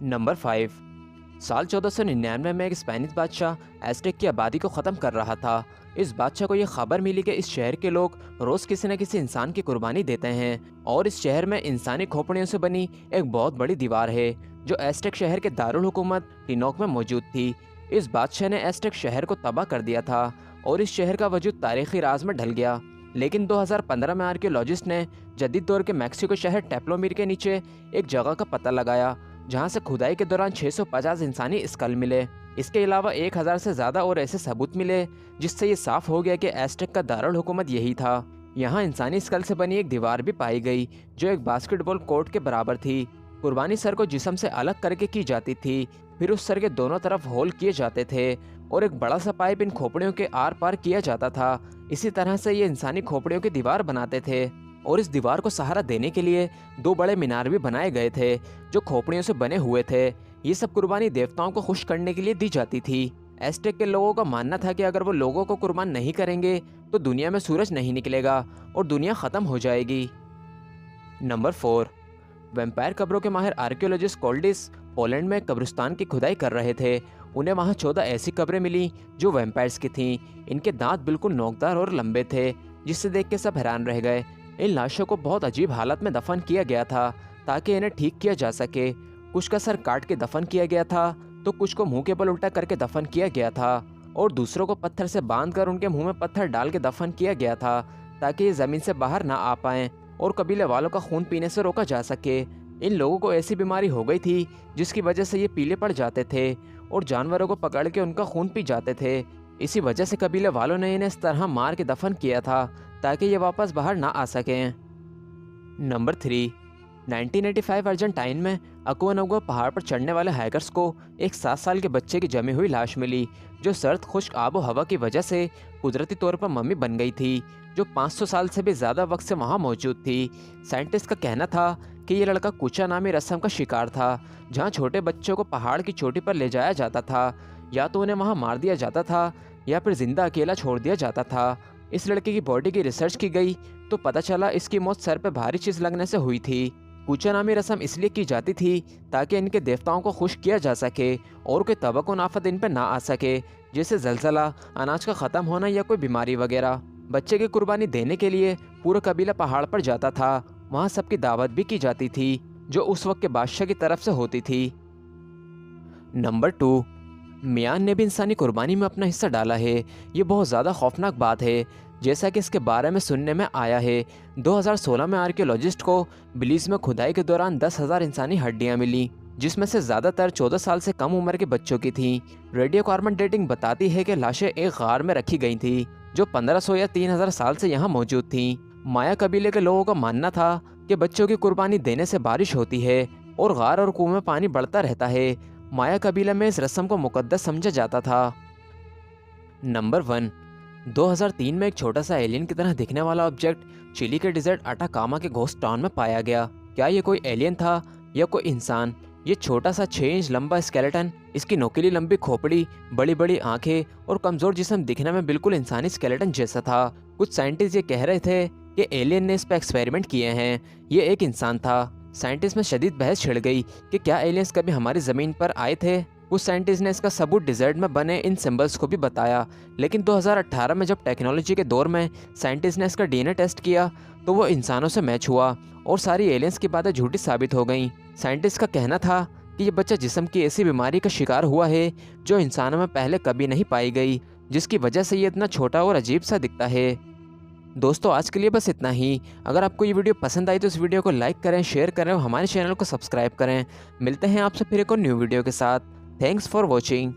Number 5। साल 1499 में एक स्पेनिश बादशाह एज़टेक की आबादी को ख़त्म कर रहा था। इस बादशाह को यह खबर मिली कि इस शहर के लोग रोज़ किसी न किसी इंसान की कुर्बानी देते हैं और इस शहर में इंसानी खोपड़ियों से बनी एक बहुत बड़ी दीवार है जो एज़टेक शहर के दारुल हुकूमत टिनोक में मौजूद थी। इस बादशाह ने एज़टेक शहर को तबाह कर दिया था और इस शहर का वजूद तारीखी राज में ढल गया। लेकिन 2015 में आर्कियोलॉजिस्ट ने जदीद दौर के मैक्सिको शहर टेप्लोमीर के नीचे एक जगह का पता लगाया जहां से खुदाई के दौरान 650 इंसानी स्कल मिले। इसके अलावा 1000 से ज़्यादा और ऐसे सबूत मिले जिससे ये साफ हो गया कि एज़टेक का दारुल हुकूमत यही था। यहाँ इंसानी स्कल से बनी एक दीवार भी पाई गई जो एक बास्केटबॉल कोर्ट के बराबर थी। कुर्बानी सर को जिस्म से अलग करके की जाती थी, फिर उस सर के दोनों तरफ होल किए जाते थे और एक बड़ा सा पाइप इन खोपड़ियों के आर पार किया जाता था। इसी तरह से ये इंसानी खोपड़ियों की दीवार बनाते थे और इस दीवार को सहारा देने के लिए दो बड़े मीनार भी बनाए गए थे जो खोपड़ियों से बने हुए थे। ये सब कुर्बानी देवताओं को खुश करने के लिए दी जाती थी। एज़टेक के लोगों का मानना था कि अगर वो लोगों को कुर्बान नहीं करेंगे तो दुनिया में सूरज नहीं निकलेगा और दुनिया खत्म हो जाएगी। नंबर 4। वैम्पायर कब्रों के माहिर आर्कियोलॉजिस्ट कोल्डिस पोलैंड में कब्रिस्तान की खुदाई कर रहे थे। उन्हें वहां 14 ऐसी कब्रें मिली जो वैम्पायर्स की थीं। इनके दांत बिल्कुल नोकदार और लंबे थे जिससे देख के सब हैरान रह गए। इन लाशों को बहुत अजीब हालत में दफन किया गया था ताकि इन्हें ठीक किया जा सके। कुछ का सर काट के दफन किया गया था तो कुछ को मुंह के बल उल्टा करके दफन किया गया था और दूसरों को पत्थर से बांधकर उनके मुंह में पत्थर डाल के दफन किया गया था ताकि ये जमीन से बाहर ना आ पाएं और कबीले वालों का खून पीने से रोका जा सके। इन लोगों को ऐसी बीमारी हो गई थी जिसकी वजह से ये पीले पड़ जाते थे और जानवरों को पकड़ के उनका खून पी जाते थे। इसी वजह से कबीले वालों ने इन्हें इस तरह मार के दफन किया था ताकि ये वापस बाहर ना आ सकें। नंबर 3। 1985 अर्जेंटाइन में अकुआनगुआ पहाड़ पर चढ़ने वाले हाइकर्स को एक 7 साल के बच्चे की जमी हुई लाश मिली जो सर्द खुश्क आबो हवा की वजह से कुदरती तौर पर मम्मी बन गई थी, जो 500 साल से भी ज़्यादा वक्त से वहाँ मौजूद थी। साइंटिस्ट का कहना था कि ये लड़का कुचा नामी रस्म का शिकार था जहाँ छोटे बच्चों को पहाड़ की चोटी पर ले जाया जाता था। या तो उन्हें वहाँ मार दिया जाता था या फिर जिंदा अकेला छोड़ दिया जाता था। इस लड़के की बॉडी की रिसर्च की गई तो पता चला इसकी मौत सर पे भारी चीज़ लगने से हुई थी। कूचा नामी रस्म इसलिए की जाती थी ताकि इनके देवताओं को खुश किया जा सके और कोई तबक नाफत इन पर ना आ सके, जैसे जलजला, अनाज का ख़त्म होना या कोई बीमारी वगैरह। बच्चे की कुर्बानी देने के लिए पूरा कबीला पहाड़ पर जाता था। वहाँ सबकी दावत भी की जाती थी जो उस वक्त के बादशाह की तरफ से होती थी। नंबर 2। मियान ने भी इंसानी कुर्बानी में अपना हिस्सा डाला है। ये बहुत ज़्यादा खौफनाक बात है जैसा कि इसके बारे में सुनने में आया है। 2016 में आर्कियोलॉजिस्ट को बिलीज में खुदाई के दौरान 10,000 इंसानी हड्डियां मिली जिसमें से ज़्यादातर 14 साल से कम उम्र के बच्चों की थीं। रेडियो कार्बन डेटिंग बताती है कि लाशें एक गार में रखी गई थी जो 1500 या 3000 साल से यहाँ मौजूद थीं। माया कबीले के लोगों का मानना था कि बच्चों की कुर्बानी देने से बारिश होती है और गार और कुएं में पानी बढ़ता रहता है। माया कबीले में इस रस्म को मुकद्दस समझा जाता था। नंबर 1। 2003 में एक छोटा सा एलियन की तरह दिखने वाला ऑब्जेक्ट चिली के डिजर्ट अटाकामा के घोस्ट टाउन में पाया गया। क्या ये कोई एलियन था या कोई इंसान? ये छोटा सा 6 इंच लंबा स्केलेटन, इसकी नोकीली लंबी खोपड़ी, बड़ी बड़ी आंखें और कमजोर जिस्म दिखने में बिल्कुल इंसानी स्केलेटन जैसा था। कुछ साइंटिस्ट ये कह रहे थे कि एलियन ने इस पर एक्सपेरिमेंट किए हैं, ये एक इंसान था। साइंटिस्ट में शदीद बहस छिड़ गई कि क्या एलियंस कभी हमारी ज़मीन पर आए थे। कुछ साइंटिस्ट ने इसका सबूत डिजर्ट में बने इन सिंबल्स को भी बताया, लेकिन 2018 में जब टेक्नोलॉजी के दौर में साइंटिस्ट ने इसका डीएनए टेस्ट किया तो वो इंसानों से मैच हुआ और सारी एलियंस की बातें झूठी साबित हो गईं। साइंटिस्ट का कहना था कि ये बच्चा जिस्म की ऐसी बीमारी का शिकार हुआ है जो इंसानों में पहले कभी नहीं पाई गई, जिसकी वजह से ये इतना छोटा और अजीब सा दिखता है। दोस्तों, आज के लिए बस इतना ही। अगर आपको ये वीडियो पसंद आई तो इस वीडियो को लाइक करें, शेयर करें और हमारे चैनल को सब्सक्राइब करें। मिलते हैं आपसे फिर एक और न्यू वीडियो के साथ। Thanks for watching.